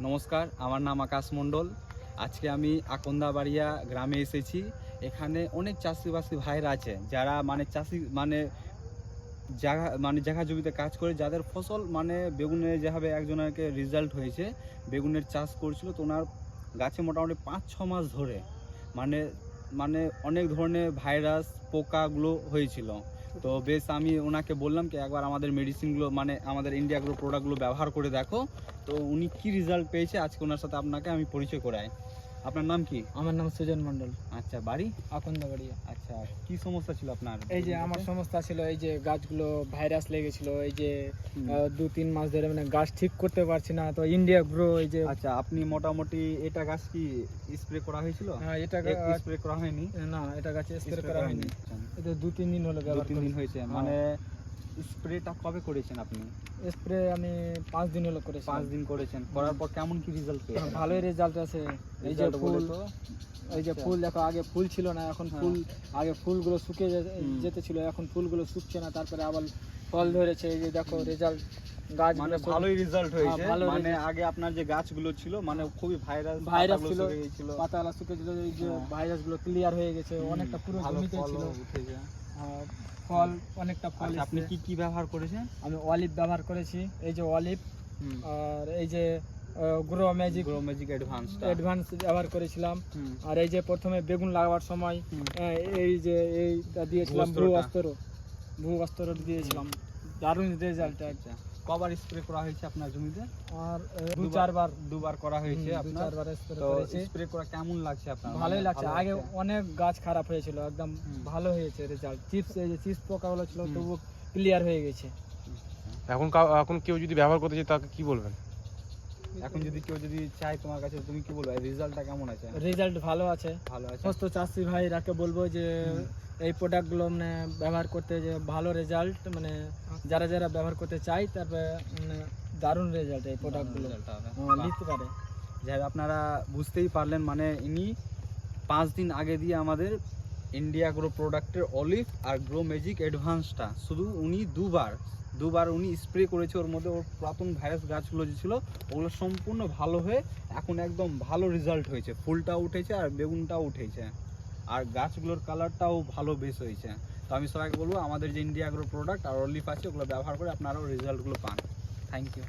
নমস্কার, আমার নাম আকাশ মণ্ডল। আজকে আমি আকন্দাবাড়িয়া গ্রামে এসেছি। এখানে অনেক চাষিবাসী ভাইরা আছে যারা চাষি জায়গা জমিতে কাজ করে, যাদের ফসল বেগুনের যেভাবে একজনকে রেজাল্ট হয়েছে, বেগুনের চাষ করছিল, তো ওনার গাছে মোটামুটি 5-6 মাস ধরে মানে মানে অনেক ধরনের ভাইরাস পোকাগুলো হয়েছিল। তো বেশ আমি ওনাকে বললাম কি একবার আমাদের মেডিসিনগুলো আমাদের ইন্ডিয়া গ্রো প্রোডাক্টগুলো ব্যবহার করে দেখো। তো উনি কি রেজাল্ট পেয়েছে আজকে ওনার সাথে আপনাকে আমি পরিচয় করাই। আপনার নাম কি? আমার নাম সুজন মণ্ডল। আচ্ছা, বাড়ি আকন্দাবাড়িয়া। আচ্ছা, কি সমস্যা ছিল আপনার? এই যে আমার সমস্যা ছিল, এই যে গাছগুলো ভাইরাস লেগেছিল, এই যে 2-3 মাস ধরে গাছ ঠিক করতে পারছি না। তো ইন্ডিয়া গ্রো এই যে আচ্ছা, আপনি মোটামুটি এটা গাছ কি স্প্রে করা হয়েছিল? হ্যাঁ, এটা স্প্রে করা হয়নি না, এটা গাছে স্প্রে করা হয়নি। এটা 2-3 দিন হলো, 2-3 দিন হয়েছে। স্প্রেটা কবে করেছেন আপনি? স্প্রে আমি 5 দিন হলো করেছি। 5 দিন করেছেন, করার পর কেমন কি রেজাল্ট পেয়েছেন? ভালোই রেজাল্ট আছে। এই যে ফুল, এই যে ফুল দেখো, আগে ফুল ছিল না, এখন ফুল, আগে ফুলগুলো শুকিয়ে যেতে ছিল, এখন ফুলগুলো শুকছে না, তারপরে আবার ফল ধরেছে। এই যে দেখো রেজাল্ট, গাছ ভালোই রেজাল্ট হয়েছে। আগে আপনার যে গাছগুলো ছিল খুবই ভাইরাস ছিল, পাতাগুলো শুকিয়ে ছিল, এই যে ভাইরাসগুলো ক্লিয়ার হয়ে গেছে, অনেকটা পুরো জমিতে ছিল ফল, অনেকটা ফল। আপনি কি কি ব্যবহার করেছেন? আমি অলিভ ব্যবহার করেছি, এই যে অলিভ, আর এই যে গ্রো ম্যাজিক অ্যাডভান্স ব্যবহার করেছিলাম। আর এই যে প্রথমে বেগুন লাগাবার সময় এই যে এইটা দিয়েছিলাম, ভূ অস্ত্র দিয়েছিলাম, দারুণ রেজাল্ট। একটা কবার স্প্রে করা হয়েছে আপনার জমিতে? আর 2-4 করা হয়েছে। আপনার 2-4 স্প্রে তো করেছি। স্প্রে করা কেমন লাগছে আপনার? ভালোই লাগছে। আগে অনেক গাছ খারাপ হয়েছিল, একদম ভালো হয়েছে রেজাল্ট। এই যে চিপস পোকাগুলো ছিল, তবু ক্লিয়ার হয়ে গেছে। এখন কেউ যদি ব্যবহার করতে চায় তাকে কি বলবেন? এখন যদি কেউ চায় তোমার কাছে, তুমি কি বলবে? রেজাল্টটা কেমন আছে? রেজাল্ট ভালো আছে। সমস্ত চাষি ভাইরাকে বলবো যে এই প্রোডাক্টগুলো ব্যবহার করতে, যে ভালো রেজাল্ট, যারা যারা ব্যবহার করতে চায়, তারপরে দারুণ রেজাল্ট এই প্রোডাক্টগুলো নিতে পারে। যাই আপনারা বুঝতেই পারলেন, ইনি 5 দিন আগে দিয়ে আমাদের ইন্ডিয়া গ্রো প্রোডাক্টের অলিভ আর গ্রো ম্যাজিক অ্যাডভান্সটা শুধু উনি দুবার উনি স্প্রে করেছে। ওর মধ্যে ওর পুরাতন ভাইরাস গাছগুলো যে ছিল ওগুলো সম্পূর্ণ ভালো হয়ে এখন একদম ভালো রেজাল্ট হয়েছে। ফুলটাও উঠেছে আর বেগুনটাও উঠেছে, আর গাছগুলোর কালারটাও ভালো বেশ হয়েছে। তো আমি সবাইকে বলবো আমাদের যে ইন্ডিয়া গ্রো প্রোডাক্ট আর অলিভ আছে ওগুলো ব্যবহার করে আপনারাও রেজাল্টগুলো পান। Thank you.